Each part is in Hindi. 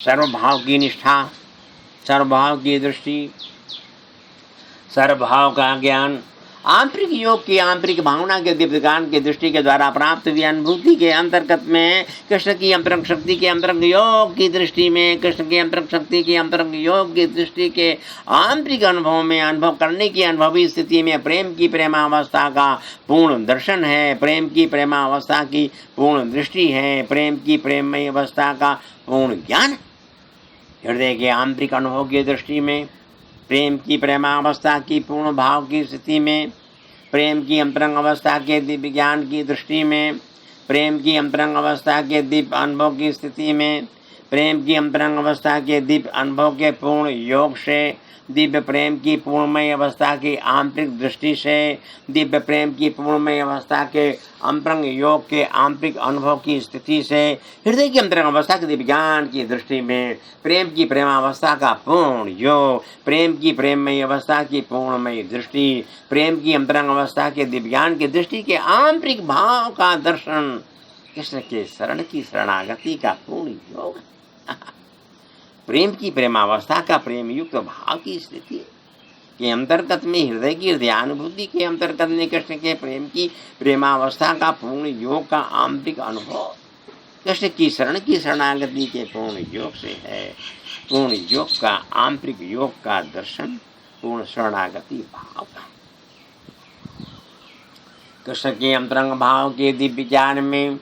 सर्वभाव की निष्ठा, सर्वभाव की दृष्टि, सर्वभाव का ज्ञान, आंतरिक योग की आंतरिक भावना के दिव्य ज्ञान की दृष्टि के द्वारा प्राप्त हुई अनुभूति के अंतर्गत में कृष्ण की अंतरंग शक्ति के अंतरंग योग की दृष्टि में, कृष्ण की अंतरंग शक्ति के अंतरंग योग की दृष्टि के आंतरिक अनुभव में अनुभव करने की अनुभवी स्थिति में प्रेम की प्रेमावस्था का पूर्ण दर्शन है, प्रेम की प्रेमावस्था की पूर्ण दृष्टि है, प्रेम की प्रेममय अवस्था का पूर्ण ज्ञान। हृदय के आंतरिक अनुभव की दृष्टि में प्रेम की प्रेमावस्था की पूर्ण भाव की स्थिति में, प्रेम की अंतरंग अवस्था के दिव्य ज्ञान की दृष्टि में, प्रेम की अंतरंग अवस्था के दिव्य अनुभव की स्थिति में, प्रेम की अंतरंग अवस्था के दिव्य अनुभव के पूर्ण योग से, दिव्य प्रेम की पूर्णमय अवस्था की आंतरिक दृष्टि से, दिव्य प्रेम की पूर्णमय अवस्था के अंतरंग योग के आंतरिक अनुभव की स्थिति से, हृदय की अंतरंग अवस्था के दिव्य ज्ञान की दृष्टि में प्रेम की प्रेमावस्था का पूर्ण योग, प्रेम की प्रेममय अवस्था की पूर्णमय दृष्टि, प्रेम की अंतरंग अवस्था के दिव्य ज्ञान की दृष्टि के आंतरिक भाव का दर्शन, कृष्ण के शरण की शरणागति का पूर्ण योग, प्रेम की प्रेमावस्था का प्रेम युक्त भाव की स्थिति के अंतर्गत में, हृदय की हृदयानुभूति के अंतर्गत में कृष्ण के प्रेम की प्रेमावस्था का पूर्ण योग का आंतरिक अनुभव कृष्ण की शरण की शरणागति के पूर्ण योग से है। पूर्ण योग का आंतरिक योग का दर्शन, पूर्ण शरणागति भाव का, कृष्ण के अंतरंग भाव के दिव्य ज्ञान में,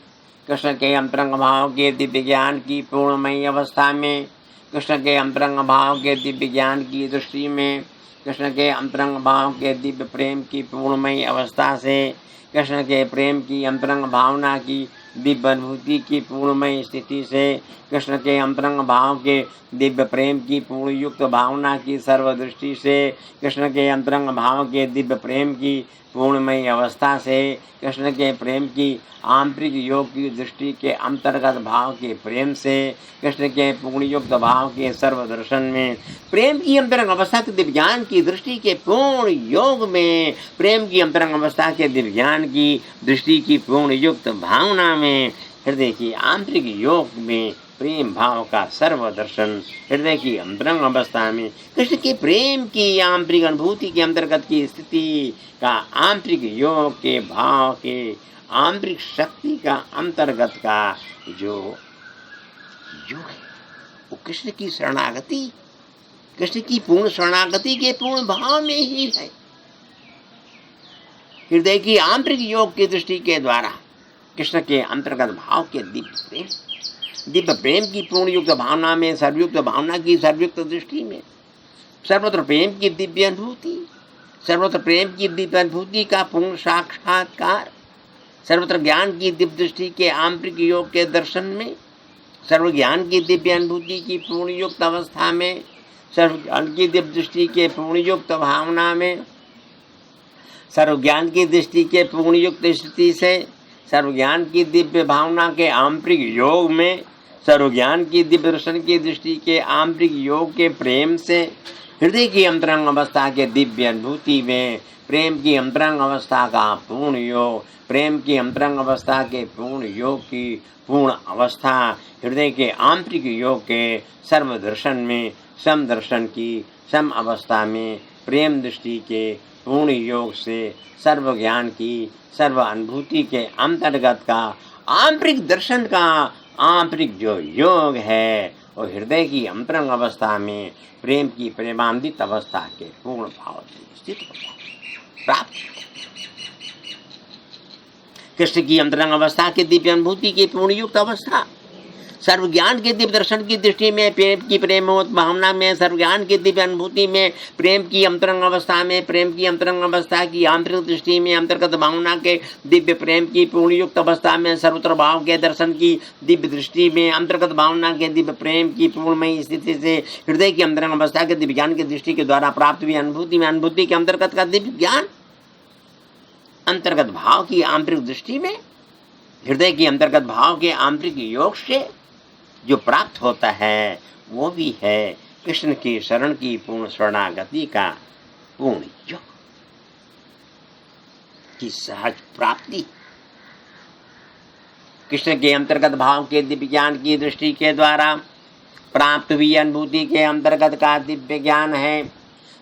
कृष्ण के अंतरंग भाव के दिव्य ज्ञान की पूर्णमयी अवस्था में, कृष्ण के अंतरंग भाव के दिव्य ज्ञान की दृष्टि में, कृष्ण के अंतरंग भाव के दिव्य प्रेम की पूर्णमयी अवस्था से, कृष्ण के प्रेम की अंतरंग भावना की दिव्य अनुभूति की पूर्णमय स्थिति से, कृष्ण के अंतरंग भाव के दिव्य प्रेम की पूर्ण युक्त भावना की सर्वदृष्टि से, कृष्ण के अंतरंग भाव के दिव्य प्रेम की पूर्णमयी अवस्था से, कृष्ण के प्रेम की आंतरिक योग की दृष्टि के अंतर्गत भाव के प्रेम से, कृष्ण के पूर्ण युक्त भाव के सर्वदर्शन में, प्रेम की अंतरंग अवस्था के दिव्य ज्ञान की दृष्टि के पूर्ण योग में, प्रेम की अंतरंग अवस्था के दिव्य ज्ञान की दृष्टि की पूर्ण युक्त भावना में, हृदय की आंतरिक योग में प्रेम भाव का सर्वदर्शन, हृदय की अंतरंग अवस्था में कृष्ण के प्रेम की आंतरिक अनुभूति के अंतर्गत की स्थिति का आंतरिक योग के भाव के आंतरिक शक्ति का अंतर्गत का जो योग है वो कृष्ण की शरणागति, कृष्ण की पूर्ण शरणागति के पूर्ण भाव में ही है। हृदय की आंतरिक योग की दृष्टि के द्वारा कृष्ण के अंतर्गत भाव के दिव्य प्रेम की पूर्ण युक्त भावना में, सर्वयुक्त भावना की सर्वयुक्त दृष्टि में, सर्वत्र प्रेम की दिव्य अनुभूति, सर्वत्र प्रेम की दिव्य अनुभूति का पूर्ण साक्षात्कार, सर्वत्र ज्ञान की दिव्य दृष्टि के आंतरिक योग के दर्शन में, सर्व ज्ञान की दिव्य अनुभूति की पूर्ण युक्त अवस्था में, सर्व ज्ञान की दिव्य दृष्टि के पूर्ण युक्त भावना में, सर्व ज्ञान की दृष्टि के पूर्ण युक्त स्थिति से, सर्व ज्ञान की दिव्य भावना के आंतरिक योग में, सर्व ज्ञान की दिव्य दर्शन की दृष्टि के आंतरिक योग के प्रेम से, हृदय की अंतरंग अवस्था के दिव्य अनुभूति में प्रेम की अंतरंग अवस्था का पूर्ण योग, प्रेम की अंतरंग अवस्था के पूर्ण योग की पूर्ण अवस्था, हृदय के आंतरिक योग के सर्व दर्शन में, सम दर्शन की सम अवस्था में, प्रेम दृष्टि के पूर्ण योग से सर्व ज्ञान की सर्व अनुभूति के अंतर्गत का आंतरिक दर्शन का आंतरिक जो योग है वो हृदय की अंतरंग अवस्था में प्रेम की प्रेमान्वित अवस्था के पूर्ण भाव से स्थित हो जाए, प्राप्त। कृष्ण की अंतरंग अवस्था के दिव्य अनुभूति की पूर्ण युक्त अवस्था, सर्व ज्ञान के दिव्य दर्शन की दृष्टि में, प्रेम की प्रेमोत भावना में, सर्व ज्ञान की दिव्य अनुभूति में, प्रेम की अंतरंग अवस्था में, प्रेम की अंतरंग अवस्था की आंतरिक दृष्टि में, अंतर्गत भावना के दिव्य प्रेम की पूर्ण युक्त अवस्था में, सर्वत्र भाव के दर्शन की दिव्य दृष्टि में, अंतर्गत भावना के दिव्य प्रेम की पूर्णमयी स्थिति से, हृदय की अंतरंग अवस्था के दिव्य ज्ञान की दृष्टि के द्वारा प्राप्त हुई अनुभूति में, अनुभूति के अंतर्गत का दिव्य ज्ञान, अंतर्गत भाव की आंतरिक दृष्टि में, हृदय की अंतर्गत भाव के आंतरिक योग से जो प्राप्त होता है वो भी है कृष्ण की शरण की पूर्ण शरणागति का पूर्ण योग की सहज प्राप्ति। कृष्ण के अंतर्गत भाव के दिव्य ज्ञान की दृष्टि के द्वारा प्राप्त हुई अनुभूति के अंतर्गत का दिव्य ज्ञान है।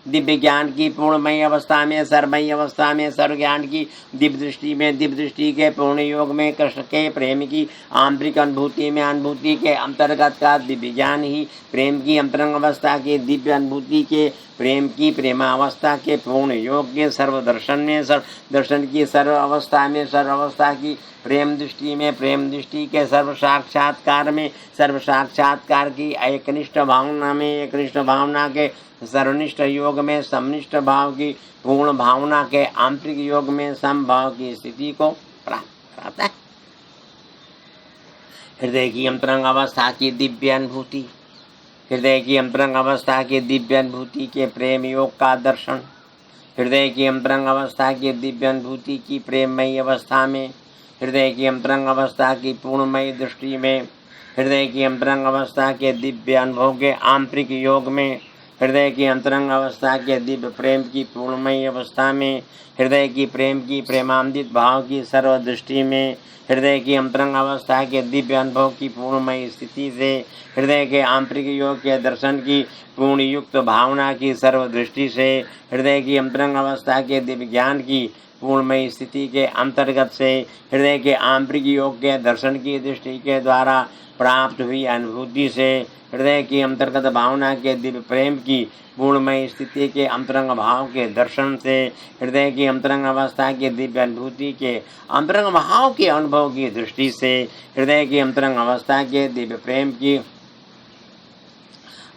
दिव्य ज्ञान की पूर्णमय अवस्था में, सर्वमय अवस्था में, सर्व ज्ञान की दिव्य दृष्टि में, दिव्य दृष्टि के पूर्ण योग में, कृष्ण के प्रेम की आंतरिक अनुभूति में, अनुभूति के अंतर्गत का दिव्य ज्ञान ही प्रेम की अंतरंग अवस्था के दिव्य अनुभूति के प्रेम की प्रेमावस्था के पूर्ण योग के सर्वदर्शन में, सर्वदर्शन की सर्व अवस्था में, सर्व अवस्था की प्रेम दृष्टि में, प्रेम दृष्टि के सर्व साक्षात्कार में, सर्व साक्षात्कार की एकनिष्ठ भावना में, एकनिष्ठ भावना के सर्वनिष्ठ योग में, समनिष्ठ भाव की पूर्ण भावना के आंतरिक योग में समभाव की स्थिति को प्राप्त कराता है। हृदय की अंतरंग अवस्था की दिव्य अनुभूति, हृदय की अंतरंग अवस्था की दिव्य अनुभूति के प्रेम योग का दर्शन, हृदय की अंतरंग अवस्था की दिव्य अनुभूति की प्रेममयी अवस्था में, हृदय की अंतरंग अवस्था की पूर्णमयी दृष्टि में, हृदय की अंतरंग अवस्था के दिव्य अनुभव के आंतरिक योग में, हृदय की अंतरंग अवस्था के दिव्य प्रेम की पूर्णमयी अवस्था में, हृदय की प्रेम की प्रेमान्वित भाव की सर्वदृष्टि में, हृदय की अंतरंग अवस्था के दिव्य अनुभव की पूर्णमयी स्थिति से, हृदय के आंतरिक योग के दर्शन की पूर्ण युक्त भावना की सर्वदृष्टि से, हृदय की अंतरंग अवस्था के दिव्य ज्ञान की पूर्णमयी स्थिति के अंतर्गत से, हृदय के आंतरिक योग के दर्शन की दृष्टि के द्वारा प्राप्त हुई अनुभूति से, हृदय की अंतर्गत भावना के दिव्य प्रेम की पूर्णमय स्थिति के अंतरंग भाव के दर्शन से, हृदय की अंतरंग अवस्था के दिव्य अनुभूति के अंतरंग भाव के अनुभव की दृष्टि से, हृदय की अंतरंग अवस्था के दिव्य प्रेम की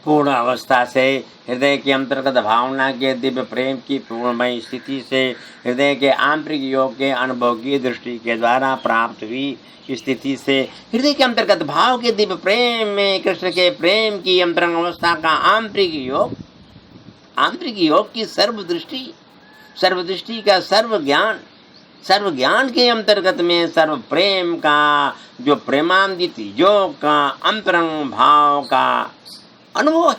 पूर्ण अवस्था से, हृदय के अंतर्गत भावना के दिव्य प्रेम की पूर्णमय स्थिति से, हृदय के आंतरिक योग के अनुभव की दृष्टि के द्वारा प्राप्त हुई स्थिति से, हृदय के अंतर्गत भाव के दिव्य प्रेम में कृष्ण के प्रेम की अंतरंग अवस्था का आंतरिक योग की सर्वदृष्टि का सर्व ज्ञान के अंतर्गत में सर्व प्रेम का जो प्रेमान्वित योग का अंतरंग भाव का अनुभव है,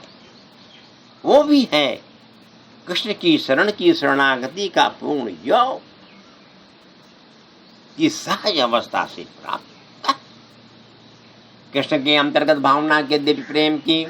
वो भी है कृष्ण की शरण की शरणागति का पूर्ण योग की सहज अवस्था से प्राप्त। कृष्ण के अंतर्गत भावना के दिव्य प्रेम की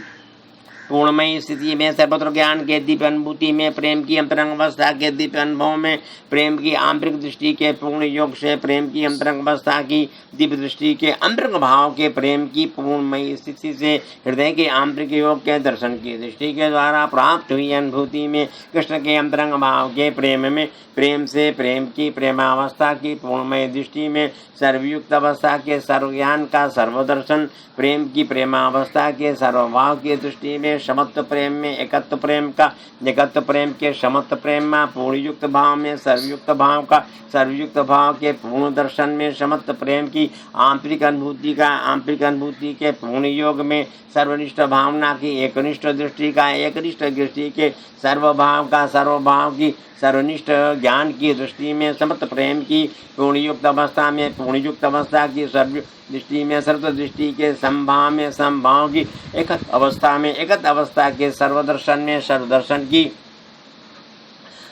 पूर्णमयी स्थिति में, सर्वत्र ज्ञान के दिव्य अनुभूति में, प्रेम की अंतरंग अवस्था के दिव्य अनुभव में, प्रेम की आंतरिक दृष्टि के पूर्ण योग से, प्रेम की अंतरंग अवस्था की दिव्य दृष्टि के अंतरंग भाव के प्रेम की पूर्णमयी स्थिति से, हृदय के आंतरिक योग के दर्शन की दृष्टि के द्वारा प्राप्त हुई अनुभूति में, कृष्ण के अंतरंग भाव के प्रेम में, प्रेम से प्रेम की प्रेमावस्था की पूर्णमय दृष्टि में, सर्वयुक्त अवस्था के सर्वज्ञान का सर्वदर्शन, प्रेम की प्रेमावस्था के सर्वभाव की दृष्टि में, समत्व प्रेम में एकत्व प्रेम का, एकत्व प्रेम के समत्व प्रेम में, पूर्णयुक्त भाव में सर्वयुक्त भाव का, सर्वयुक्त भाव के पूर्ण दर्शन में, समत्व प्रेम की आंतरिक अनुभूति के पूर्ण योग में, सर्वनिष्ठ भावना की एकनिष्ठ दृष्टि का, एकनिष्ठ दृष्टि के सर्वभाव का, सर्वभाव की सर्वनिष्ठ ज्ञान की दृष्टि में, समत्व प्रेम की पूर्णयुक्त अवस्था में, पूर्णयुक्त अवस्था की सर्व दृष्टि में, सर्व दृष्टि के समभाव में, समभाव की एकत अवस्था में, एकत अवस्था के सर्वदर्शन में, सर्वदर्शन की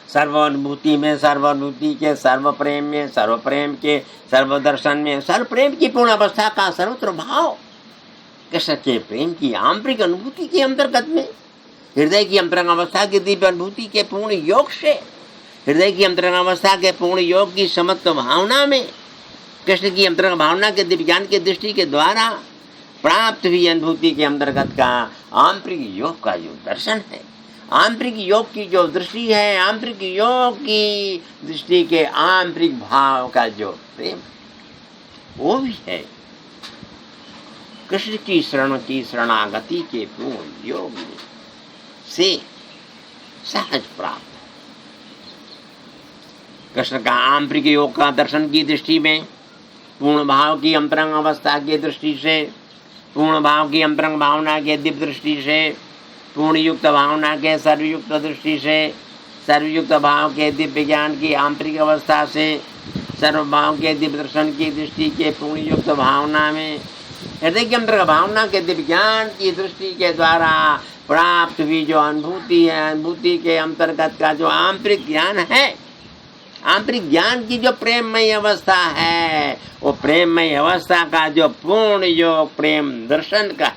सर्वानुभूति में, सर्वानुभूति के सर्व प्रेम में, सर्व प्रेम के सर्वदर्शन में, सर्व प्रेम की पूर्ण अवस्था का सर्वत्र भाव कृष्ण के प्रेम की आंतरिक अनुभूति के अंतर्गत में, हृदय की अंतरंग अवस्था की दिव्य अनुभूति के पूर्ण योग से, हृदय की अंतरंग अवस्था के पूर्ण योग की समत्व भावना में, कृष्ण की अंतरंग भावना के दिव्य ज्ञान की दृष्टि के द्वारा प्राप्त हुई अनुभूति के अंतर्गत का आंतरिक योग का जो दर्शन है, आंतरिक योग की जो दृष्टि है, आंतरिक योग की दृष्टि के आंतरिक भाव का जो प्रेम, वो भी है कृष्ण की शरणागति के पूर्ण योग से सहज प्राप्त। कृष्ण का आंतरिक योग का दर्शन की दृष्टि में, पूर्ण भाव की अंतरंग अवस्था की दृष्टि से, पूर्ण भाव की अंतरंग भावना के दिव्य दृष्टि से, पूर्ण युक्त भावना के सर्वयुक्त दृष्टि से, सर्वयुक्त भाव के दिव्य ज्ञान की आंतरिक अवस्था से, सर्वभाव के दिव्य दर्शन की दृष्टि के पूर्ण युक्त भावना में, हृदय के अंतर्गत भावना के दिव्य ज्ञान की दृष्टि के द्वारा प्राप्त हुई जो अनुभूति है, अनुभूति के अंतर्गत का जो आंतरिक ज्ञान है, आंतरिक ज्ञान की जो प्रेममय अवस्था है, वो प्रेममय अवस्था का जो पूर्ण योग प्रेम दर्शन का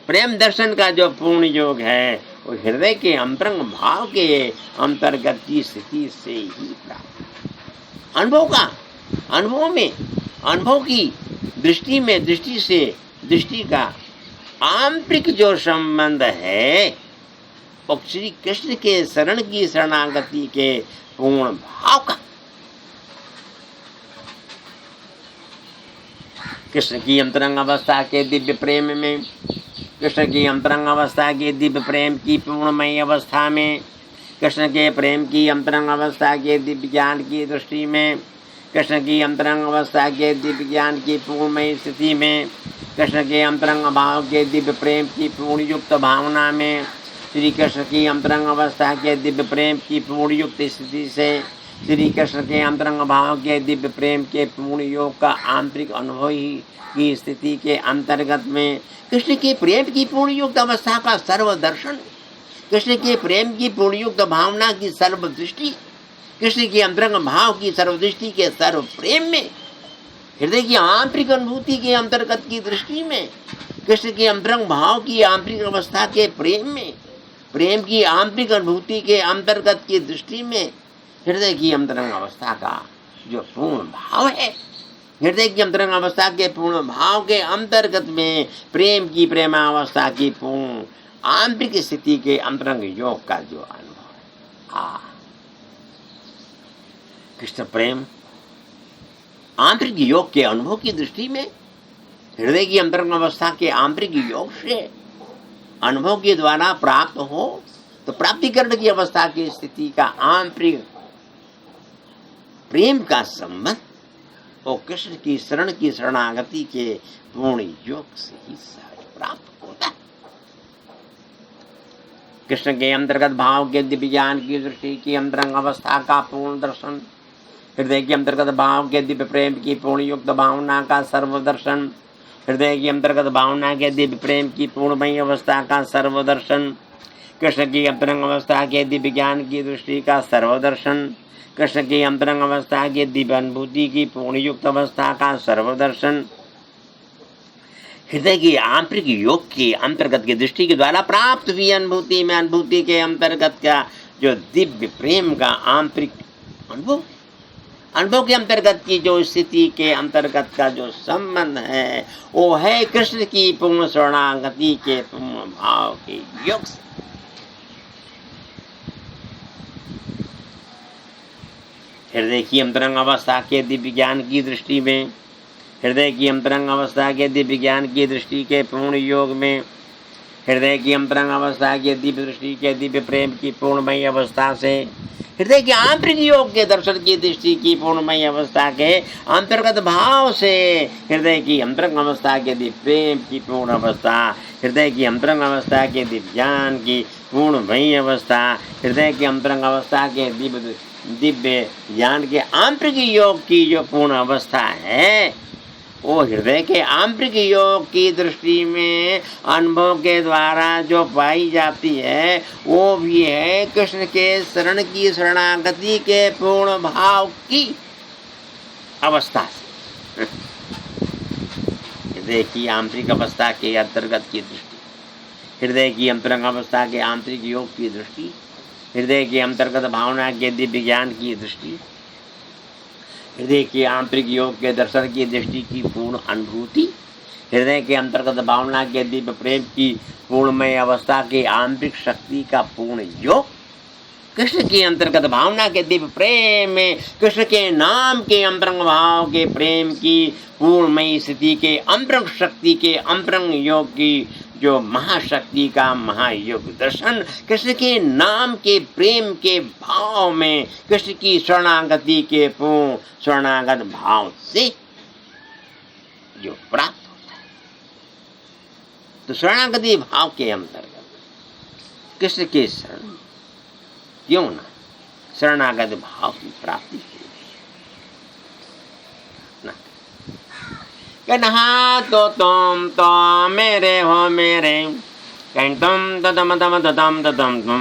प्रेम दर्शन का जो पूर्ण योग है वो हृदय के अंतरंग भाव के अंतर्गत की स्थिति से ही प्राप्त। अनुभव का, अनुभव में, अनुभव की दृष्टि में, दृष्टि से दृष्टि का आंतरिक जो संबंध है वो श्री कृष्ण के शरण की शरणागति के पूर्ण भाव का। कृष्ण की अंतरंग अवस्था के दिव्य प्रेम में, कृष्ण की अंतरंग अवस्था के दिव्य प्रेम की पूर्णमय अवस्था में, कृष्ण के प्रेम की अंतरंग अवस्था के दिव्य ज्ञान की दृष्टि में, कृष्ण की अंतरंग अवस्था के दिव्य ज्ञान की पूर्णमय स्थिति में, कृष्ण के अंतरंग भाव के दिव्य प्रेम की पूर्ण युक्त भावना में, श्री कृष्ण की अंतरंग अवस्था के दिव्य प्रेम की पूर्ण युक्त स्थिति से श्री कृष्ण के अंतरंग भाव के दिव्य प्रेम के पूर्ण योग का आंतरिक अनुभव ही की स्थिति के अंतर्गत में कृष्ण के प्रेम की पूर्ण युक्त अवस्था का सर्वदर्शन, कृष्ण के प्रेम की पूर्ण युक्त भावना की सर्वदृष्टि, कृष्ण के अंतरंग भाव की सर्वदृष्टि के सर्व प्रेम में, हृदय की आंतरिक अनुभूति के अंतर्गत की दृष्टि में, कृष्ण के अंतरंग भाव की आंतरिक अवस्था के प्रेम में, प्रेम की आंतरिक अनुभूति के अंतर्गत की दृष्टि में, हृदय की अंतरंग अवस्था का जो पूर्ण भाव है, हृदय की अंतरंग अवस्था के पूर्ण भाव के अंतर्गत में प्रेम की प्रेमावस्था की पूर्ण आंतरिक स्थिति के अंतरंग योग का जो अनुभव है। कृष्ण प्रेम आंतरिक योग के अनुभव की दृष्टि में हृदय की अंतरंग अवस्था के आंतरिक योग से अनुभव के द्वारा प्राप्त हो तो प्राप्तिकरण की अवस्था की स्थिति का आंतरिक प्रेम का संबंध और कृष्ण की शरण की शरणागति के पूर्ण योग से ही सहज प्राप्त होता है। कृष्ण के अंतर्गत भाव के दिव्य ज्ञान की दृष्टि की अंतरंग अवस्था का पूर्ण दर्शन, हृदय के अंतर्गत भाव के दिव्य प्रेम की पूर्ण युक्त भावना का सर्वदर्शन, हृदय की अंतर्गत भावना के दिव्य प्रेम की पूर्णमय अवस्था का सर्वदर्शन, कृष्ण की अंतरंग अवस्था के दिव्य ज्ञान की दृष्टि का सर्वदर्शन, कृष्ण की अंतरंग अवस्था के दिव्य अनुभूति की पूर्ण युक्त अवस्था का सर्वदर्शन, हृदय की आंतरिक योग की अंतर्गत की दृष्टि के द्वारा प्राप्त हुई अनुभूति में, अनुभूति के अंतर्गत का जो दिव्य प्रेम का आंतरिक अनुभव, अनुभव के अंतर्गत की जो स्थिति के अंतर्गत का जो संबंध है वो है कृष्ण की पूर्ण शरणागति के पूर्ण भाव के योग से। हृदय की अंतरंग अवस्था के दिव्य ज्ञान की दृष्टि में, हृदय की अंतरंग अवस्था के दिव्य ज्ञान की दृष्टि के पूर्ण योग में, हृदय की अंतरंग अवस्था के दिव्य दृष्टि के दिव्य प्रेम की पूर्णमय अवस्था से, हृदय के आंतरिक योग के दर्शन की दृष्टि की पूर्णमय अवस्था के अंतर्गत भाव से, हृदय की अंतरंग अवस्था के दिव्य प्रेम की पूर्ण अवस्था, हृदय की अंतरंग अवस्था के दिव्य ज्ञान की पूर्णमय अवस्था, हृदय की अंतरंग अवस्था के दिव्य ज्ञान के आंतरिक योग की जो पूर्ण अवस्था है वो हृदय के आंतरिक योग की दृष्टि में अनुभव के द्वारा जो पाई जाती है वो भी है कृष्ण के शरण की शरणागति के पूर्ण भाव की अवस्था से। हृदय की आंतरिक अवस्था के अंतर्गत की दृष्टि, हृदय की अंतरंग अवस्था के आंतरिक योग की दृष्टि, हृदय के अंतर्गत भावना के दिव्य ज्ञान की दृष्टि, हृदय के आंतरिक योग के दर्शन की दृष्टि की पूर्ण अनुभूति, हृदय के अंतर्गत भावना के दिव्य प्रेम की पूर्णमय अवस्था के आंतरिक शक्ति का पूर्ण योग, कृष्ण के अंतर्गत भावना के दिव्य प्रेम में कृष्ण के नाम के अंतरंग भाव के प्रेम की पूर्णमय स्थिति के अंतरंग शक्ति के अंतरंग योग की जो महाशक्ति का महायोग दर्शन, कृष्ण के नाम के प्रेम के भाव में कृष्ण की शरणागति के पूर्ण शरणागत भाव से जो प्राप्त होता है। तो शरणागति भाव के अंतर्गत कृष्ण के शरण क्यों ना शरणागत भाव की प्राप्ति कन्हा तो तुम मेरे हो मेरे, कहीं तुम तो तुम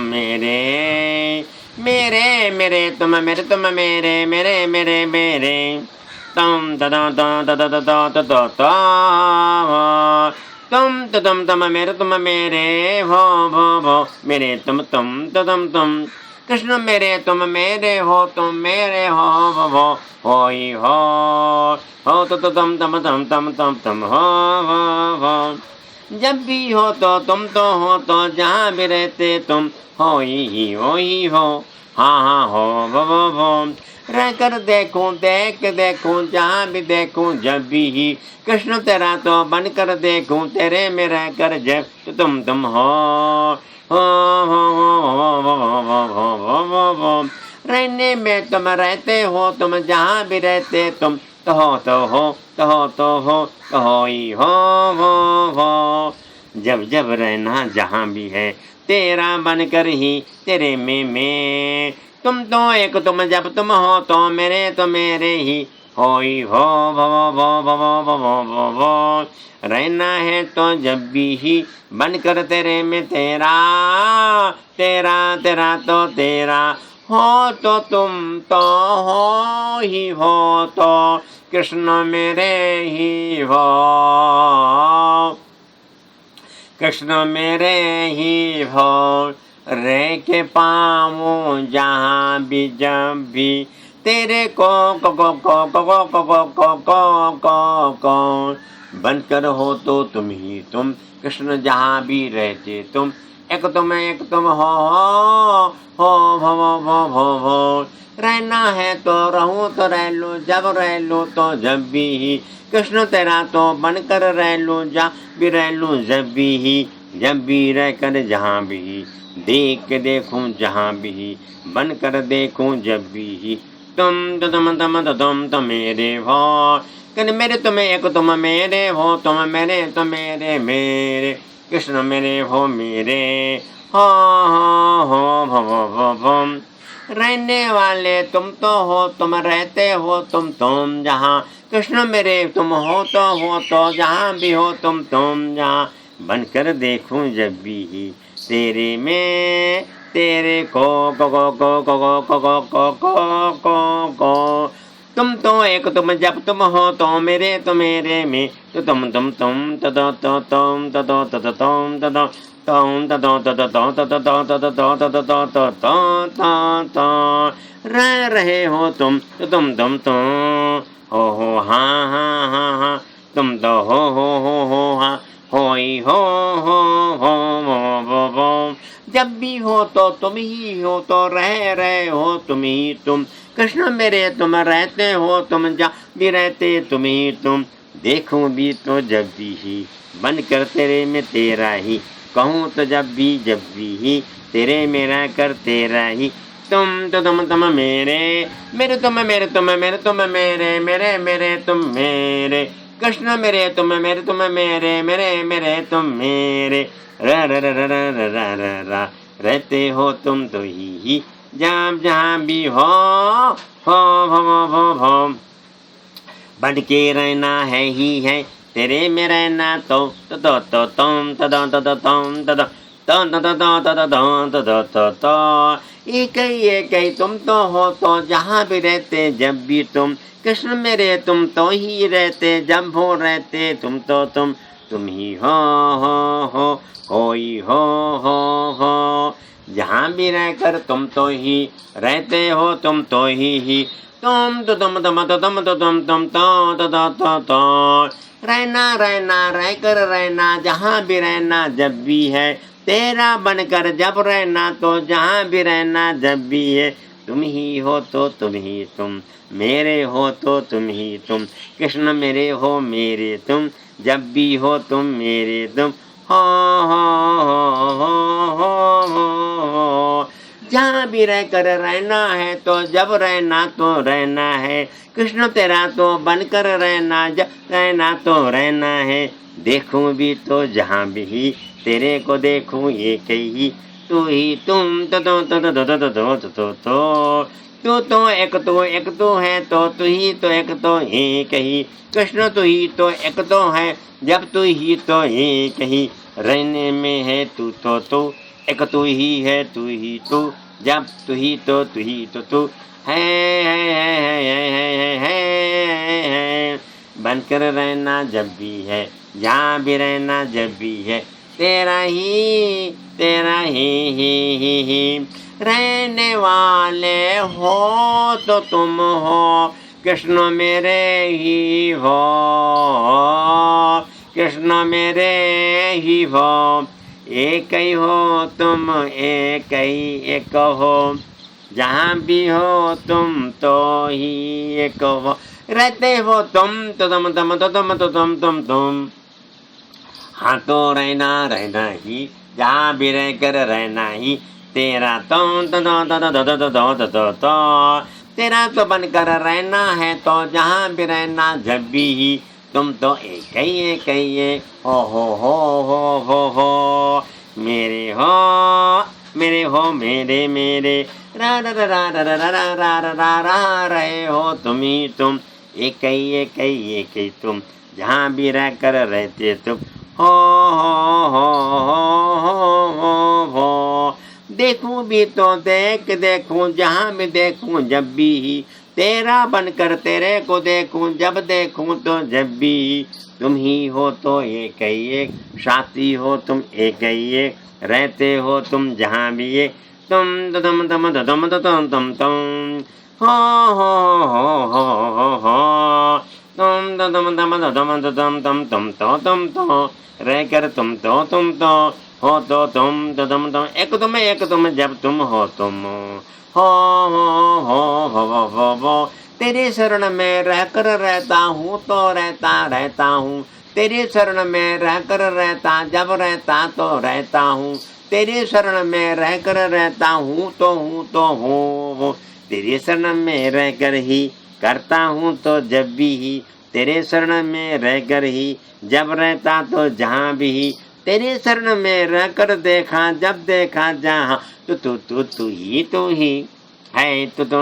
मेरे, मेरे मेरे तुम मेरे, तुम मेरे मेरे मेरे मेरे, तुम तुम तम मेरे तुम मेरे भो मेरे तुम तुम कृष्ण मेरे तुम मेरे हो तुम मेरे हो ही हो तो तुम तम हो जब भी हो तो तुम तो हो तो जहाँ भी रहते तुम हो ही हो हाँ हो रह कर देखूं देखूं जहाँ भी देखूं जब भी ही कृष्ण तेरा तो बन कर देखूं तेरे में रह कर जब तो तुम हो रहने में तुम रहते हो तुम जहाँ भी रहते तुम तो हो ही हो जब रहना जहाँ भी है तेरा बनकर ही तेरे में मैं तुम तो एक तुम जब तुम हो तो मेरे ही हो ही हो भो रहना है तो जब भी ही बनकर तेरे में तेरा तो तेरा हो तो तुम तो हो ही हो तो कृष्ण मेरे ही हो कृष्ण मेरे ही हो रह के पाऊं जहाँ भी जब भी तेरे को बनकर हो तो तुम ही तुम कृष्ण जहाँ भी रहते तुम एक तुम हो रहना है तो रहूं तो रह लूं जब रह लूं तो जब भी ही कृष्ण तेरा तो बनकर रह लूं जा भी रह लूं जब भी रह कर जहाँ भी देख के देखूं जहाँ भी बनकर देखूं जब भी तुम मेरे हो कन मेरे तुम्हें एक तुम मेरे हो तुम मेरे तो मेरे कृष्ण मेरे हो मेरे हो रहने वाले तुम तो हो तुम रहते हो तुम जहाँ कृष्ण मेरे तुम हो तो जहाँ भी हो तुम जहाँ बनकर देखूं जब भी तेरे में तेरे को तुम तो एक तुम जब तुम हो तो मेरे में तो तुम रह रहे हो तुम तो तुम हो हाँ तुम तो हो हाँ हो ही हो जब भी हो तो तुम ही हो तो रहे हो तुम ही तुम कृष्ण मेरे तुम रहते हो तुम जा भी रहते तुम ही तुम देखूं भी तो जब भी ही बन कर तेरे में तेरा ही कहूँ तो जब भी ही तेरे में रह कर तेरा ही तुम तो तुम मेरे तुम मेरे तुम मेरे कृष्ण मेरे तुम मेरे तुम मेरे रा रहते हो तुम तो ही जहाँ भी हो बन के रहना है ही है तेरे में रहना तो तुम एक ही तुम तो हो तो जहाँ भी रहते जब भी तुम कृष्ण मेरे तुम तो ही रहते जब हो रहते तुम तो तुम ही हो ही हो जहाँ भी रहकर तुम तो ही रहते हो तुम तो ही तुम रहना रहकर रहना जहाँ भी रहना जब भी है तेरा बनकर जब रहना तो जहाँ भी रहना जब भी है तुम ही हो तो तुम ही तुम मेरे हो तो तुम ही तुम कृष्ण मेरे हो मेरे तुम जब भी हो तुम मेरे तुम हो जहाँ भी रहकर रहना है तो जब रहना तो रहना है कृष्ण तेरा तो बनकर रहना जब रहना तो रहना है देखूं भी तो जहाँ भी तेरे को देखूं एक ही तू ही तुम तो एक तो है तो तू ही तो एक तो एक ही कृष्ण तू ही तो एक तो है जब तू ही तो एक ही रहने में है तू तो एक तू ही है तू ही तू जब तू ही तो तू है बनकर रहना जब भी है, जहाँ भी रहना जब भी है, तेरा ही ही रहने वाले हो तो तुम हो, कृष्ण मेरे ही हो, कृष्ण मेरे ही हो, एक ही हो तुम, एक ही एक हो, जहाँ भी हो तुम तो ही एक हो, रहते हो तुम तो तुम, हाँ तो रहना रहना ही, जहाँ भी रह कर रहना ही, तेरा तो तेरा तो बनकर रहना है, तो जहाँ भी रहना जब भी ही, तुम तो एक ही हो मेरे हो मेरे रा रा रा रा रा रा रा रा रा रा रा रहे हो तुम ही तुम, एक ही तुम, जहाँ भी रह कर रहते तुम, हो देखूं भी तो देखूं, जहाँ भी देखूं जब भी ही, तेरा बनकर तेरे को देखूं, जब देखूं तो जब भी, तुम ही हो तो एक ही एक, साथी हो तुम एक ही एक, रहते हो तुम जहाँ भी एक, तुम हो तुम तो रह कर तुम तो हो तो तुम एक तुम जब तुम हो तुम हो तेरे शरण में रहकर रहता हूँ तो रहता हूँ, तेरे शरण में रहकर रहता जब रहता तो रहता हूँ, तेरे शरण में रहकर रहता हूँ तो हूँ, तेरे शरण में रहकर ही करता हूँ तो जब भी ही, तेरे शरण में रहकर ही जब रहता तो जहाँ भी ही, तेरे शरण में रहकर देखा जब देखा जहाँ, तू ही है, एक तू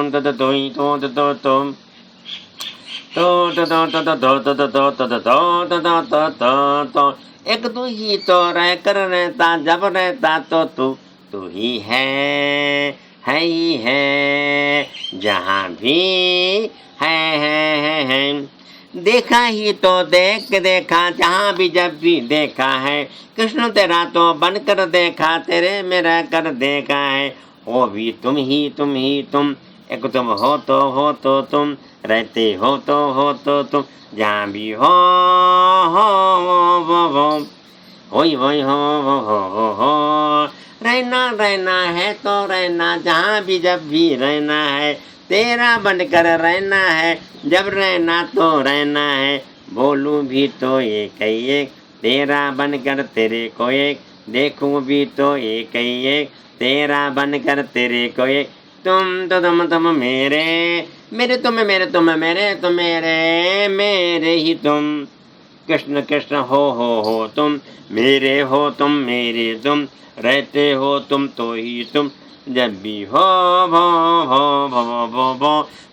ही तो रहकर रहता जब रहता तो तू ही है ही है, जहाँ भी है देखा ही तो देखा, जहाँ भी जब भी देखा है, कृष्ण तेरा तो बनकर देखा, तेरे में रह कर देखा है, हो भी तुम ही तुम, एक तुम हो तो तुम, रहते हो तो तुम, जहाँ भी हो रहना है तो रहना, जहाँ भी जब भी रहना है, तेरा बनकर रहना है, जब रहना तो रहना है, बोलूं भी तो एक ही एक, तेरा बनकर तेरे को एक, देखूं भी तो एक ही एक, तेरा बनकर तेरे को एक, तुम मेरे तुम मेरे ही तुम, कृष्ण कृष्ण हो तुम, मेरे हो तुम मेरे तुम, रहते हो तुम तो ही तुम, जब भी हो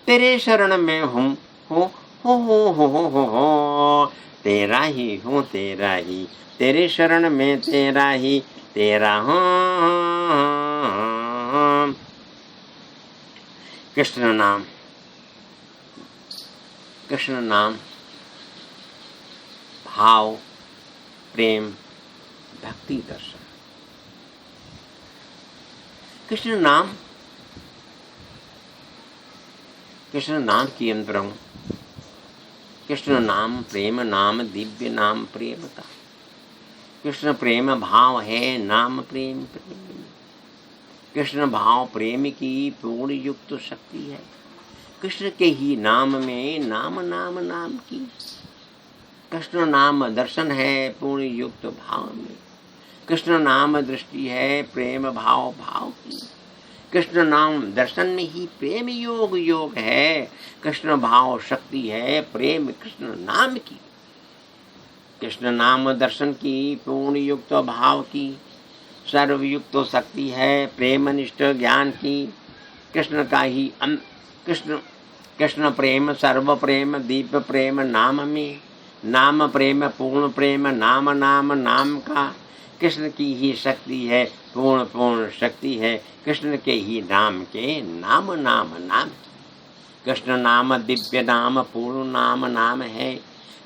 तेरे शरण में हूँ हो तेरा ही हूँ तेरा ही, तेरे शरण में तेरा ही तेरा हूँ। कृष्ण नाम भाव प्रेम भक्ति दर्शन। कृष्ण नाम की अंतरंग, कृष्ण नाम प्रेम नाम दिव्य नाम प्रेम का, कृष्ण प्रेम भाव है नाम प्रेम प्रेम, कृष्ण भाव प्रेम की पूर्ण युक्त शक्ति है, कृष्ण के ही नाम में नाम की, कृष्ण नाम दर्शन है पूर्ण युक्त भाव में, कृष्ण नाम दृष्टि है प्रेम भाव की, कृष्ण नाम दर्शन में ही प्रेम योग है, कृष्ण भाव शक्ति है प्रेम कृष्ण नाम की, कृष्ण नाम दर्शन की पूर्ण युक्त भाव की, सर्वयुक्त शक्ति है प्रेम निष्ठ ज्ञान की, कृष्ण का ही कृष्ण प्रेम सर्व प्रेम दीप प्रेम नाम में, नाम प्रेम पूर्ण प्रेम नाम का, कृष्ण की ही शक्ति है पूर्ण शक्ति है, कृष्ण के ही नाम के नाम की, कृष्ण नाम दिव्य नाम पूर्ण नाम है,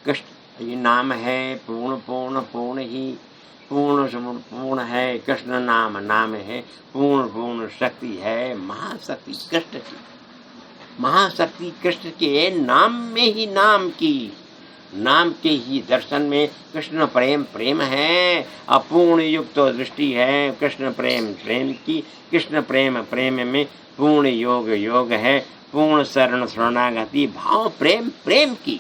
कृष्ण ये नाम है पूर्ण पूर्ण पूर्ण ही पूर्ण पूर्ण है कृष्ण नाम नाम है पूर्ण पूर्ण शक्ति है महाशक्ति कृष्ण की महाशक्ति कृष्ण के नाम में ही नाम की नाम के ही दर्शन में कृष्ण प्रेम प्रेम है अपूर्ण युक्त दृष्टि है कृष्ण प्रेम प्रेम की कृष्ण प्रेम प्रेम में पूर्ण योग योग है पूर्ण शरण शरणागति भाव प्रेम प्रेम की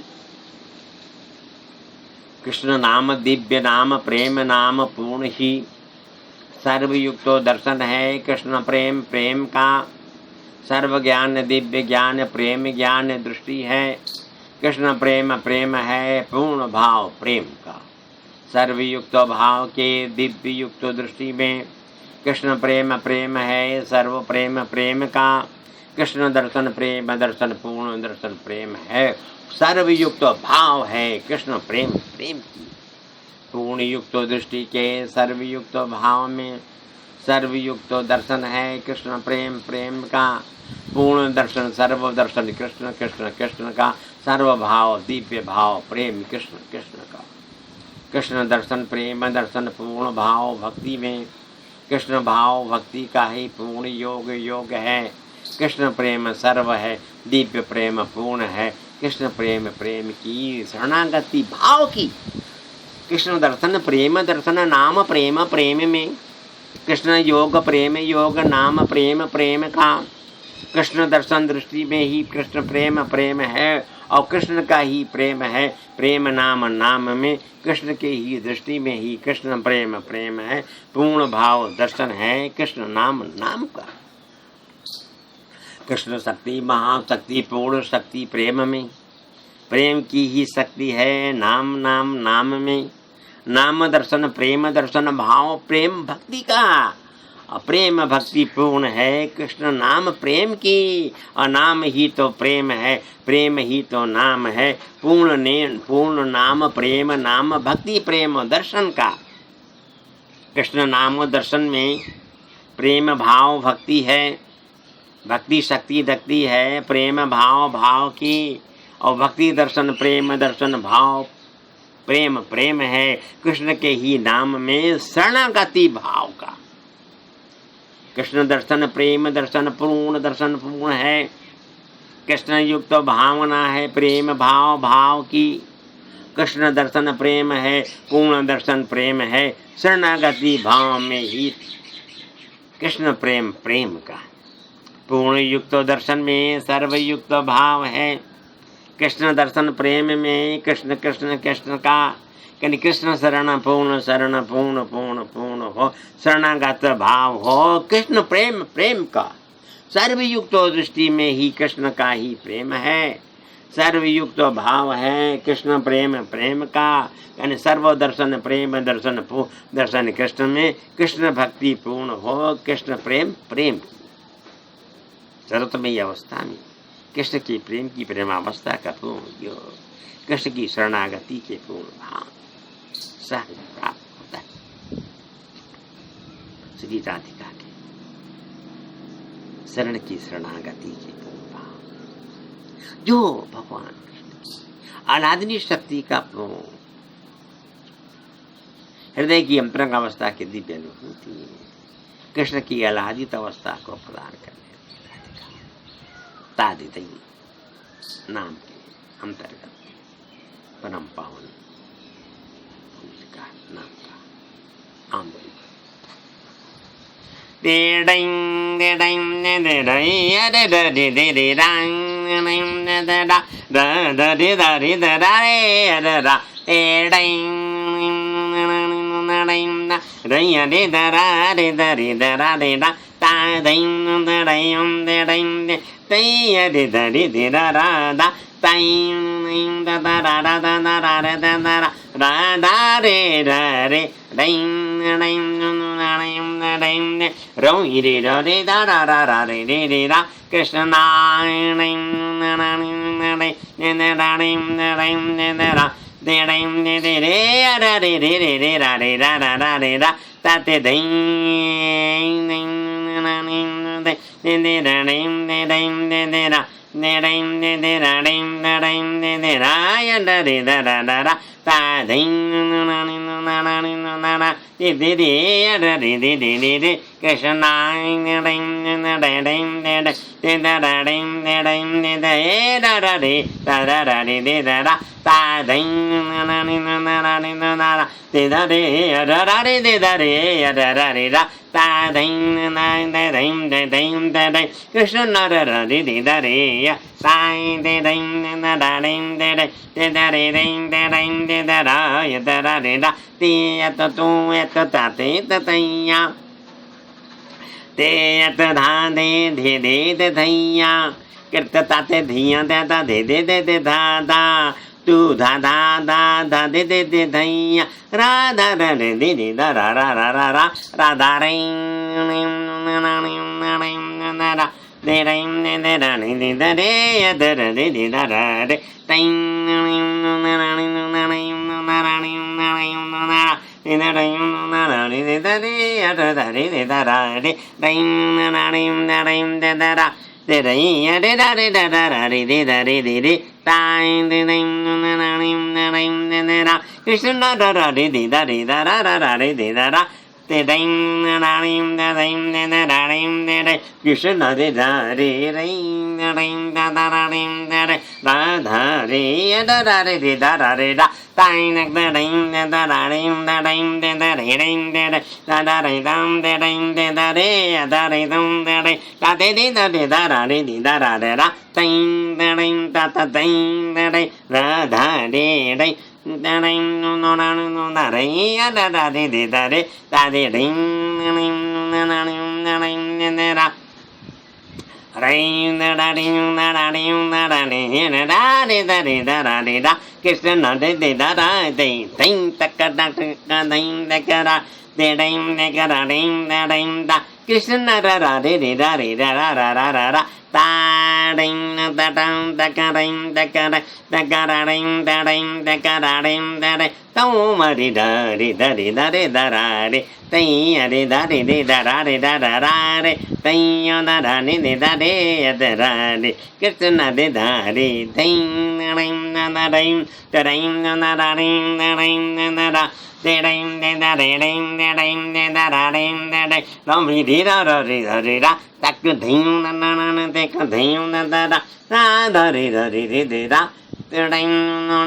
कृष्ण नाम दिव्य नाम प्रेम नाम पूर्ण ही सर्वयुक्तो दर्शन है कृष्ण प्रेम प्रेम का सर्व ज्ञान दिव्य ज्ञान प्रेम ज्ञान दृष्टि है कृष्ण प्रेम प्रेम है पूर्ण भाव प्रेम का सर्वयुक्त भाव के दिव्य युक्त दृष्टि में कृष्ण प्रेम प्रेम है सर्व प्रेम प्रेम का कृष्ण दर्शन प्रेम दर्शन पूर्ण दर्शन प्रेम है सर्वयुक्त भाव है कृष्ण प्रेम प्रेम की पूर्ण युक्त दृष्टि के सर्वयुक्त भाव में सर्वयुक्त दर्शन है कृष्ण प्रेम प्रेम का पूर्ण दर्शन सर्व दर्शन कृष्ण कृष्ण कृष्ण का सर्व भाव दिव्य भाव प्रेम कृष्ण कृष्ण का कृष्ण दर्शन प्रेम दर्शन पूर्ण भाव भक्ति में कृष्ण भाव भक्ति का ही पूर्ण योग योग है कृष्ण प्रेम सर्व है दिव्य प्रेम पूर्ण है कृष्ण प्रेम प्रेम की शरणागति भाव की कृष्ण दर्शन प्रेम दर्शन नाम प्रेम प्रेम में कृष्ण योग प्रेम योग नाम प्रेम प्रेम का कृष्ण दर्शन दृष्टि में ही कृष्ण प्रेम प्रेम है और कृष्ण का ही प्रेम है प्रेम नाम नाम में कृष्ण के ही दृष्टि में ही कृष्ण प्रेम प्रेम है पूर्ण भाव दर्शन है कृष्ण नाम नाम का कृष्ण शक्ति महाशक्ति पूर्ण शक्ति प्रेम में प्रेम की ही शक्ति है नाम नाम नाम में नाम दर्शन प्रेम दर्शन भाव प्रेम भक्ति का प्रेम भक्ति पूर्ण है कृष्ण नाम प्रेम की और नाम ही तो प्रेम है प्रेम ही तो नाम है पूर्ण नाम प्रेम नाम भक्ति प्रेम दर्शन का कृष्ण नाम दर्शन में प्रेम भाव भक्ति है भक्ति शक्ति दक्ति है प्रेम भाव भाव की और भक्ति दर्शन प्रेम दर्शन भाव प्रेम प्रेम है कृष्ण के ही नाम में शरणागति भाव का कृष्ण दर्शन प्रेम दर्शन पूर्ण है कृष्ण युक्त भावना है प्रेम भाव भाव की कृष्ण दर्शन प्रेम है पूर्ण दर्शन प्रेम है शरणागति भाव में ही कृष्ण प्रेम प्रेम का पूर्ण युक्त दर्शन में सर्वयुक्त भाव है कृष्ण दर्शन प्रेम में कृष्ण कृष्ण कृष्ण का यानी कृष्ण शरण पूर्ण पूर्ण हो शरणागत भाव हो कृष्ण प्रेम प्रेम का सर्वयुक्त दृष्टि में ही कृष्ण का ही प्रेम है सर्वयुक्त भाव है कृष्ण प्रेम प्रेम का यानी सर्व दर्शन प्रेम दर्शन दर्शन कृष्ण में कृष्ण भक्ति पूर्ण हो कृष्ण प्रेम प्रेम सर्वोत्तम अवस्था में कृष्ण की प्रेम की प्रेमावस्था का पूर्ण योग कृष्ण की शरणागति के पूर्ण भाव सहज प्राप्त होता है श्री राधिका के शरण की शरणागति के पूर्ण भाव जो भगवान कृष्ण की अनादिनी शक्ति का पूर्ण हृदय की अंतरंग अवस्था की दिव्य अनुभूति कृष्ण की अलादित अवस्था को प्रदान करने तादित नाम के अंतर्गत परम पावन का नाम का आंबरी de ra ya da de da da da da ta ding na ni na na ni na na de de ya da de de Krishna ni ding na da ding de da da ding de ding de da da de da da de da ta ding na ni na na ni na de da de ya da de da de ya da de da ta ding na de ding de ding de Krishna da da de da de ya ta de ding na da ding de da de ding de ding de da da ya da de da ti ya tu ya ta te ta ya te ta dha de thaiya kirta ta te dhiya ta de da tu dha da de thaiya ra da de da ra ra da ring na ra de ring de da ni da de ya da de da ra de ting na ra ni na ra ni na ra Krishna de da da de ting ta ka da ka ding da ka da de ding da ka da ding da Krishna ra ra de da ra ta ding da dang da ka ding da ka ding da ka ding da to ma di da ra de tai ya de da ra de tai ya da ni da de da ra de Krishna de da de ting na ding da ding na ding da de ding de da ding ram di ra ta ku ding na te ka ding da da re da de da de ding na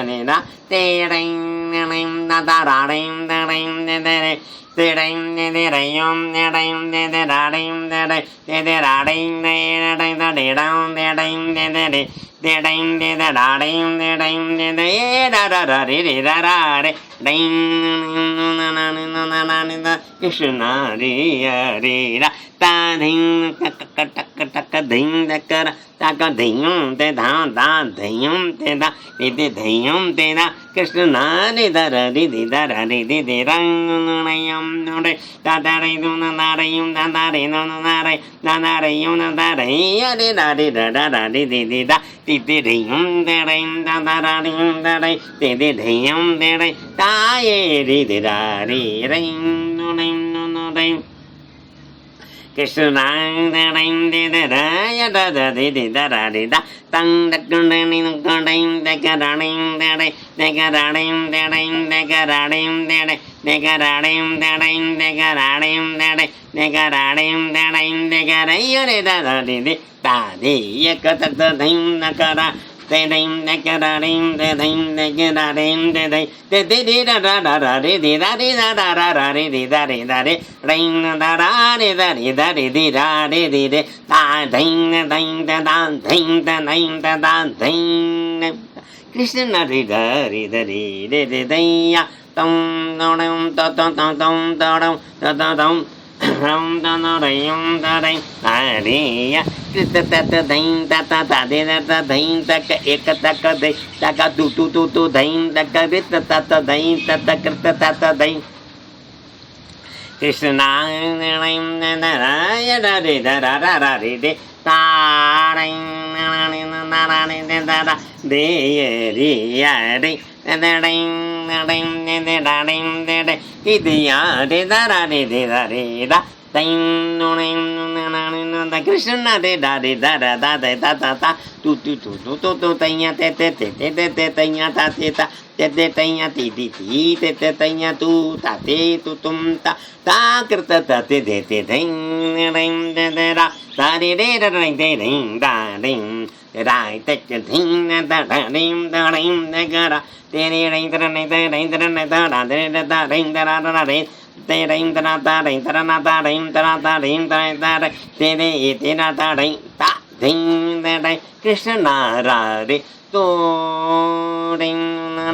ni da te ding da ra ding de de ding de ra yom de ding de ra ding de ra ding da de ding de de ding de da ding de da ra re ding na Krishna re ra ta ding ka ding da ka ta ka ding de da ding de da de ding de da Krishna re da ra de rang na yam no re da re no na re yum da re no na re yum da re ya de da de da ti de yum de re da ra de de yum de re ta ye de da re no re Krishna de da ya da de da ra de da tang da kun ni kun da ka ra de ka ra de ka ra de ka ra de ka ra de ka ra de ka ra ya de ta de ya ka ta da ka ra de ka ra de ka ra de da de ra de da ring da ra de da de ta ding da ding Krishna re da ya tom ram da na re yum da re ya krita ta ding ta de ding ta ka ek ta de ta ka tu ding ta ka vit ta ding ta krita ta ding Krishna ya da ra de ta ring da de ri ya de da ding de da ding de ya de da ra de da Krishna रे दा रे दा दा दा दा दा दा तू तू तू तू तू तू तैया ते ते ते ते ते ते तैया ता ते ता ते ते तैया ती ती ती ते ते तैया तू ता ते तू तुम ता कृत ता ते दे ते धैं रैं दे दे रा ता रे रे रे रे दे रैं दा रैं राय ते के धैं दा दा रैं दा रैं दे गा तेरे रैं दा रैं दा रैं दा रैं दा दा दे दा रैं दा रा रा रे ते रैं दा ता रैं दा ना ता रैं दा ता रैं दा दा तेरे ते ना ता रैं ता धैं दा रे कृष्ण रा रे तो रैं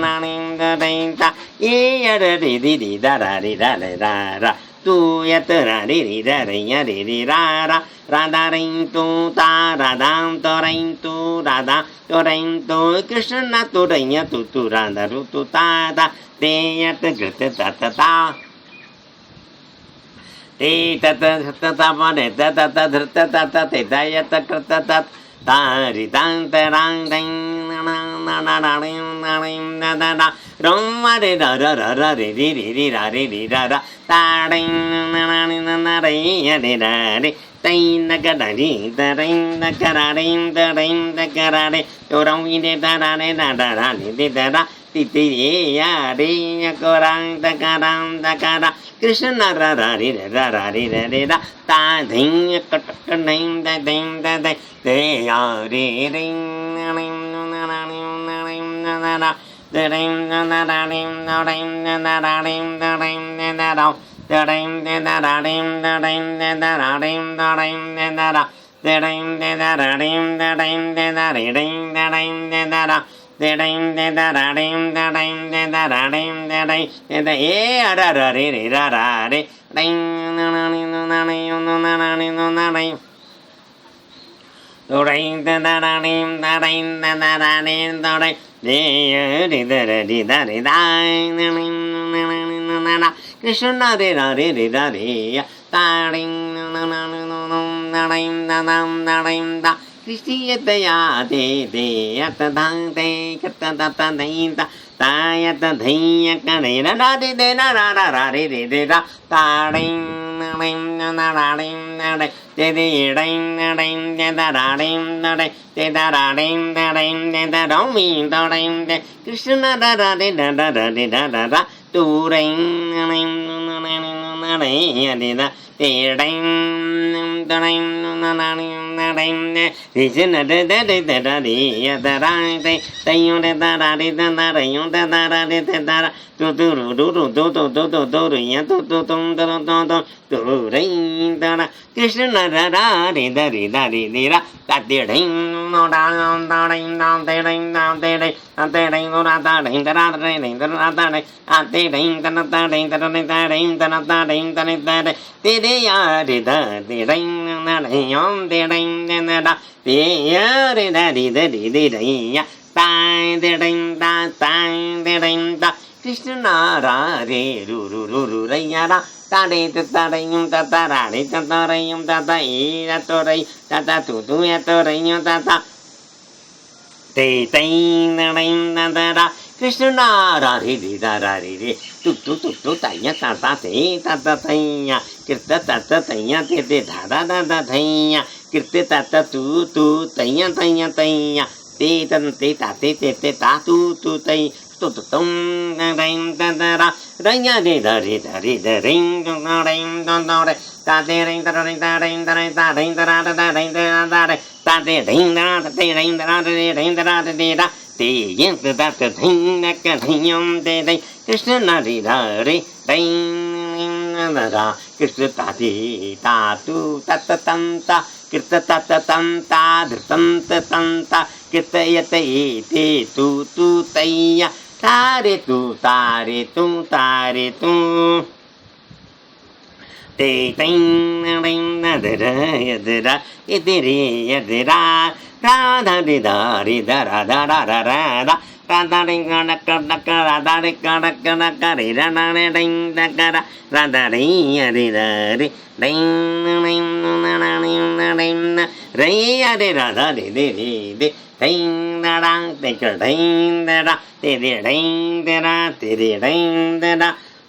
ना रैं दा रैं ता ये रे रे रे दा रा रे रा रे रा रा तू यत रा रे रे रा रे या रे रे रा रा राधा रैं तू ता राधा तो रैं तू राधा तो रैं तो कृष्ण ना तो रैं तू तू राधा रू तू ता ता ते यत कृत तत ता ते तत धृत ता परे तत धृत तत ते ता यत कृत तत तारि तांत रां दैं ना ना ना ना ना ना ना ना रोम रे र र र र रे रे रे रे रा रे रे रा रा ता दैं ना ना ना ना रे या रे रा रे तैं न ग रा रे द रे न ग रा रे द रे द ग रा रे तो रौ इ रे दा रा रे रा रा रा रे दा रा ति ति ये या रे या को रां द ग रां द ग रा कृष्ण रा रा रे रा रा रे रा रे रा ता धैं कट क दैं द दैं द दै ते या रे रे ना ना ना ना ना ना the ring the da ring the ring the da ring the ring the da the ring the da ring the ring the da ring the ring the da the ring the da ring the ring the da ring the ring the da the ring the da ring the ring the da ring the ring the e ra ra re re ra ra re ring na na ni na na ni na na ni na na ni do ring da da ring da ring da da ring da ring Krishna re ra re re ra re ta ring na na na ring na na ring da Krishna ya de de at da de kat da ta de da ta ya da de ya ka re ra ra de de na ra ra ra re re re ra ta ring na ring na na ring na de de de ring na ring de da ra ring na de de da ra ring da ring de da ro mi da ring de Krishna da da de da da da de da da da tu ring na ring na na na re ya de da de ring da ring na na na ring de Krishna de de de de da de ya da ra de de yo de da ra de da da re yo da da ra de de da ra tu tu ru ru ru tu tu tu tu tu ru ya tu tu tum tu tu tu tu ring da ra Krishna ra ra re da ra ta de ring no da ring da de ring da de ring da de ring no da ring da ra re ring da ra da ring a de ring da da ring da ring da ring da da ring da da de de ya re da de ring na re yom de ring da da de ya re da de ya ta de ring da ta de ring da Krishna ra re ru ru ru ru re ya ra ta re ta re yum ta ta ra re ta re yum ta ta e ra to re ta ta tu tu ya to re yum ta ta te te na re na da ra Krishna ra re re da ra re re tu tu tu tu ta ya ta ta te ta ta te ya kirta ta ta te ya te te da da da da te ya kirta ta ta tu tu te ya te ya te ya te ta te ta te te te ta tu tu te tu tu tum na ring da da ra ra ya de da ring da ring da re ta de ring da ring da ring da ring da ring da ra da ring da da re ta de ring da te ring da ra de ring da ra de da te yin da da te ring na ka yum de de Krishna na re ra re ring na ra Krishna ta de ta tu ta ta tam ta Kirta ta ta tam ta dhritam ta tam ta kirta yata e te tu tu ta ya tare tu tare tu tare tu te ting na ring na da ra ya da ra e de re ya de ra ra da de da re da ra da ra ra ra da ra da ring na ka ra da re ka na re ra na re ring da ka ra da re ya re ra re ring na ring na na ring na ring na re ya re ra da de de ring da ra de ka ring da ra de ring da ra de ring da ra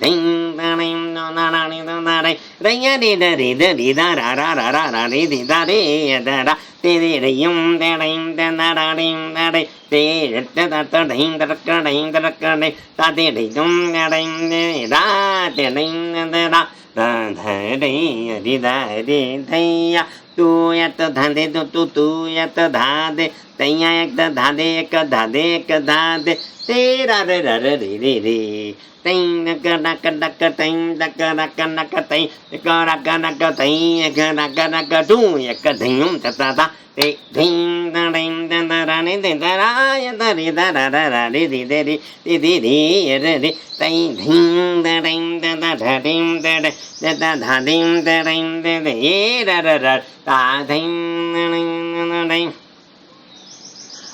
ding da ding da da da ding da da ding da di da di da di da ra ra ra ra ra di di da di da da di di di yum da ding da da da ding da di di da da da ding da da ding da da ding da di di yum da ding da di ding da da da da di di da di thai ya tu ya ta dha de tu ya ta dha de taiya ek da dha de ek dha de ek dha de te ra re ra re ri ri ri ting naka naka naka ting naka naka naka ting naka naka naka ting naka naka naka tu naka ting ta ta ta te ting da ding da da ra ni da ra ya da ri da ra ra ra ri ri ri ri ri ri ri ri ting ting da ding da da da ding da da da da da ding da ding da da ye ra ra ra ta ding da ding da ding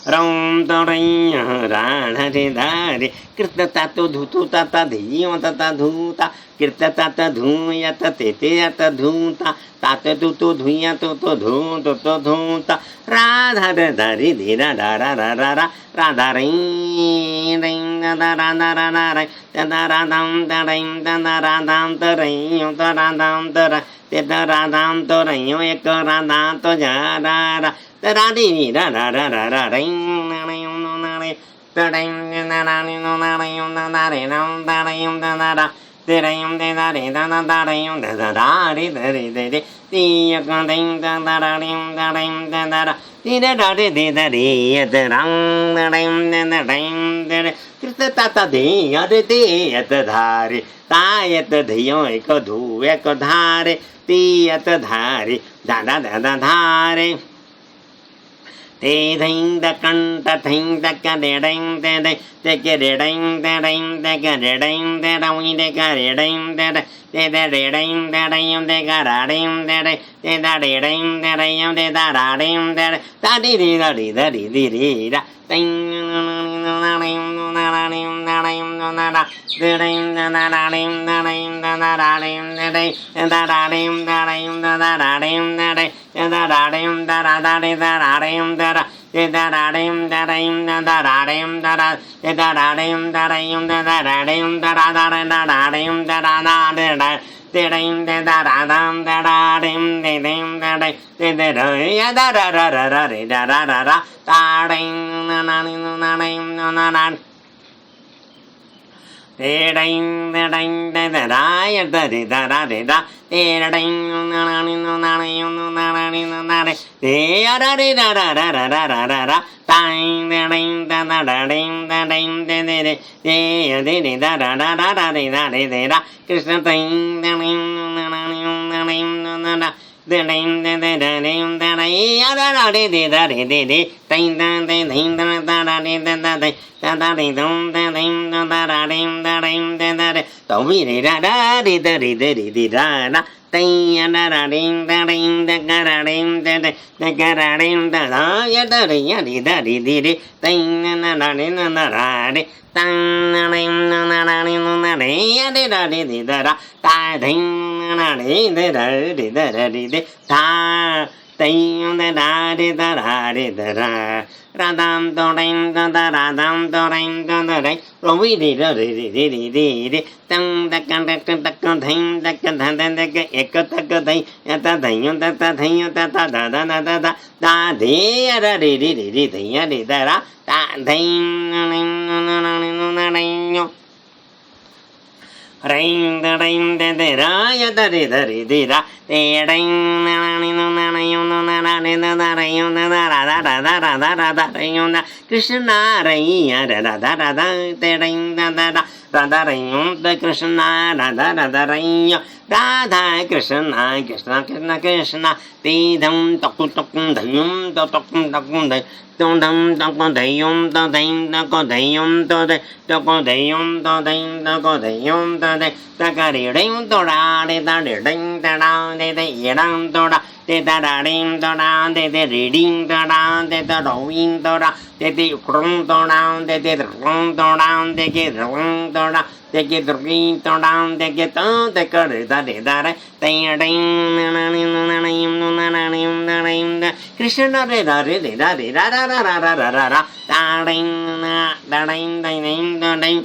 Ram ta ring ra na re da re kirta ta to dhu tu ta ta dhi ta ta dhu ta kirta ta ta dhu ya ta te te ya ta dhu ta ta te tu tu dhu ya tu tu dhu tu tu dhu ta ra dha re da ri di ra ra ra ra ra ra ra da ring ring da da ra da ra ra ra da da ra dam da ring da da ra dam da ring da ra dam da ra te da ra dam da ring ek ra da to ja ra ra da da di da da da da da ring na ring no na re da ring na na ni no na re na na re na da ring da da da de ring de da re da da da ring da da da re da re de de ti ya ka ding da da da ring da da ti da da de de da re ya da rang da ring da da ring da re krita ta ta de ya de te ya da da re ta ya da de yo ek dhu ek dha re ti ya da dha re da da da da dha re te thing da kan ta thing da ka de ding de de de ke de ding de ding de ke de ding de da wi de ka de ding de de de ding de ding de ka ra ding de de da de ding de ding de da ra ding de da di di da di da di di di da ding na ding na ra ding na ding na ra de ding na ra ding na ding na ra ding de de da ra ding da ding da ra ding de de da ra ding da ra da di da ra ding da ra de da ra ding da ding da ra ding da ra de da ra ding da ding da ra ding da ra da ra ding da ra da de da de ding de da ra dam da ra ding de ding da de de de ya da ra ra ra ra de da ra ra ra ta ding na na ni na ding na na de ding de ding de da ra ya da de da ra de da de ding na na ni na ding na ni na de de ya ra de da ra ra ra ra ra ra ra ding de ding da da da ding da ding de de de de de de da ra ra ra ra de da de da Krishna ding de ding na ni na ding na da de ding de de de ding da da ya ra ra de de da de de de ding da de ding da da da de da da de da da de dum da ding da da da ding da ding de da de to mi de da da de da de de de da da ding ya da da ding da ga ra ding da ga ra ding da da ya da de ya de da de de ding na na de na ra de tang na ding na na de na de ya de da de da da ta ding na de da de ta ding da da de da ra de da ra ra dam do ding da da ra dam do ding da da ding ro vi de da de tang da kan da kan thing da kan da da ke ek ta ka thing ya ta thing ta ta thing ta ta da da da da da de ya ra de thing ya de da ra ta thing na na ding ring da ding de de ra ya da de ra de ding na ni no na yo no na na de da ra yo na da ra da da ra da ra da yo na Krishna ra ya da da da da de ding da da da ra da ra yo de Krishna ra da da da ra yo Radha Krishna Krishna Krishna Krishna ti dum tok tok dum tok tok de dum dum tok de yum to ding tok de yum to de tok de yum to ding tok de yum to de ta ka ri ring to ra de ta ri ding ta ra de de dang to ra de ta ra ding to ra de de ri ding to ra de ta ro ing to ra de de krung to ra de de rung to ra de ke rung to ra de ke dring to ra de ke to de ka ri da de da re ding ding na ni na ni na ni na Krishna re da re de da re ra ra ra ra ra ra ra da ding na da ding ding ding da ding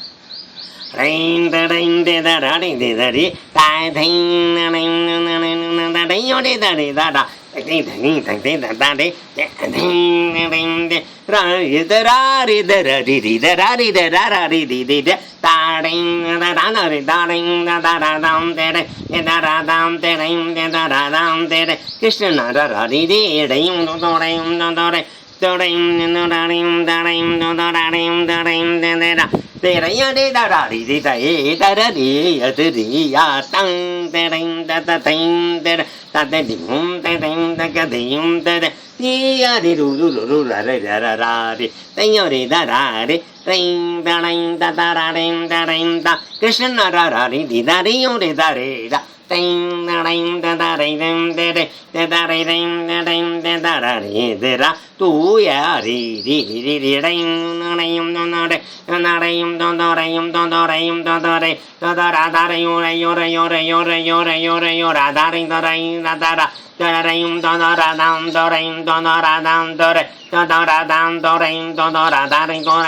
Rain the rain de da da de da de da thing na na da da yo de da de da da de da da de thing de ra ri da ra ri da ra ri da ra ri da ra ra ri de da ding da da da ri da ding da da da dam de da da dam de de da da dam de Krishna ra ra ri de da yum do do re do ring no da ring da ring do da ring da ring de da de ra ya de da ra ri de da e da ra ri ya de ri ya tang de ring da da ting de da de ding de ding da ga ding de de ya de ru ra ra de de yo de da ra de ring da ra ring da Krishna ra ra ri di da ri yo de da re da ding da ring da da ring de da ri ring da ring da ra ri de ra tu ya ri ring na ring no de na ring do ring do ring do re da ra da re yo ra da ring da ra da ring do ra dam do ring do ra dam do re do ra dam do ring do ra da ring do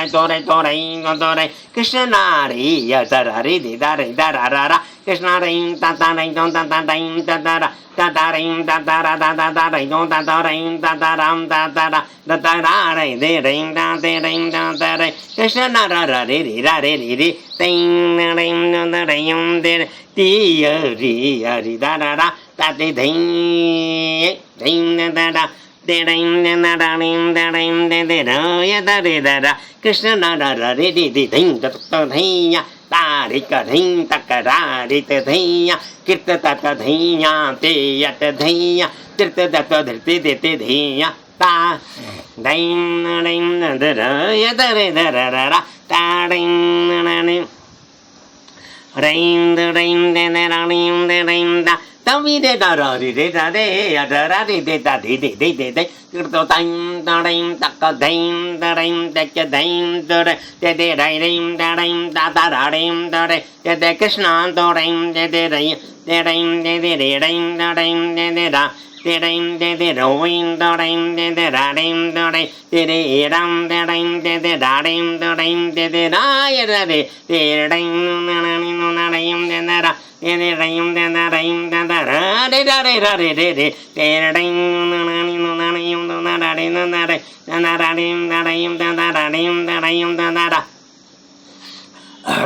re Krishna ri ya da ra ri di da re da ra ra Krishna ring da ring do da ra da ring da ra da ring do da ring da ram da ra re de ring da re Krishna ra ra ri ding ring da ring de ti ya ri da ra da de ding da da de ring da da ring de ya da de da Krishna ra ra ri ding da ya ta ri ka ding ta ka ra ri te ya kirta ta ta ya te ya te ya kirta ta ta te ya ta ding da ra ya da re da ra ta ding rain the rain de rain da Tavi de da ra ri de da de ya da ra de da de kirto time da rain ta ka dain da rain da ka dain da de rain da ra rain da de Krishna da rain de rain da rain de da de rain de roin da rain de ra rain da de ram da rain de da rain de ra ya da de rain na rain de ra de rain da rain da ra de da re ra re de rain na rain da ra re na re na ra rain da rain da ra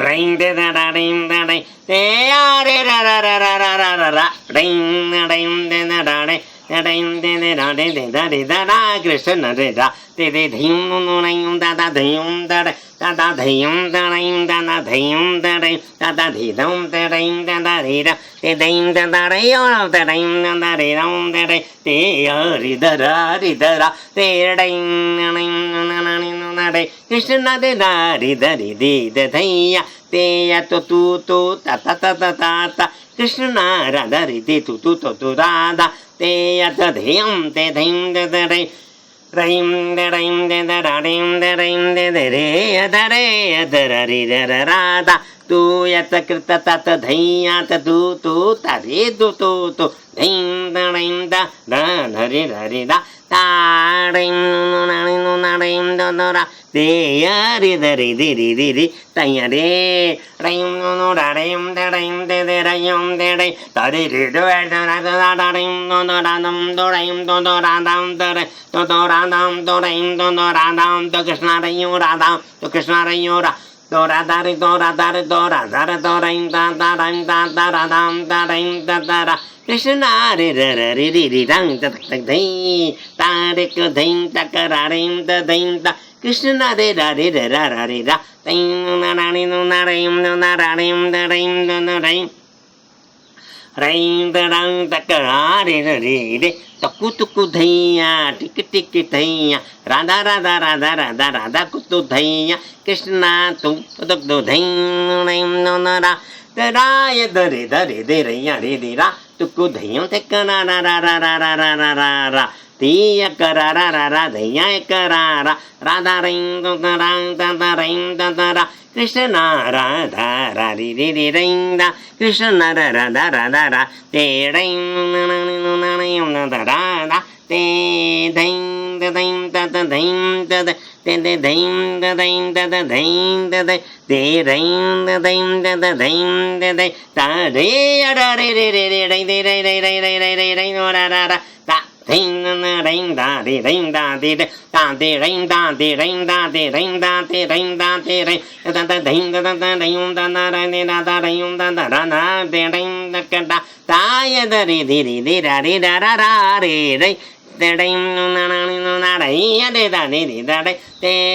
rain de da rain da re ya re ra rain de da re rain de da ra Krishna de da de dhim no rain da dhim da dhim da rain da dhim da re da dhim da rain da re da dhim da re yo da rain da re ram da re te ya ri da ra te rain na re Krishna de da ri de ya te ya tu ta Krishna ra da ri de tu ra da te ya da dhim da re rain de da ra de re ya da ra ri da ra da tu ya ta krita ta ya ta tu ta re tu dhim da ri da ta ring na ring do ra de ya ri da ri ta ya re ring no ra ring de ra yum de re ta ri do da ring no ra dam do ring do ra dam de re do ra dam do ring do ra dam do Krishna ring ra dam do Krishna ring ra do ra da ri do ra ring da ra dam da ring da ra Krishna re rang ta ta re ko ding ta ka ra ring da Krishna re ra ding na ra ring da ring rain da rang ta ka ra re taku dhaiya tik dhaiya radha kutu dhaiya Krishna tu dhain na ra ra ya da re ya re ra tuku dhaiya te ka ra Tiya karara dhaya karara radha ring da ring da ra Krishna radha ra ri ring da Krishna radha te ring da ra te ding ददीं तदीं तद ते दीं तदीं तदीं तद ते रीं तदीं तदीं तद ता रे रा रे रे रे रे रे रे रे रे रे रे रे रे रा रा रा ता ring ring da di ring da di da di ring da di ring da di ring da di ring da di ring da da ding da da ring da da ra ni da da ring da da ra na di ring da ka da ta ya da ri di ri di ra ri da ra ra ri ri de ring na na na na ra ya de da di di da de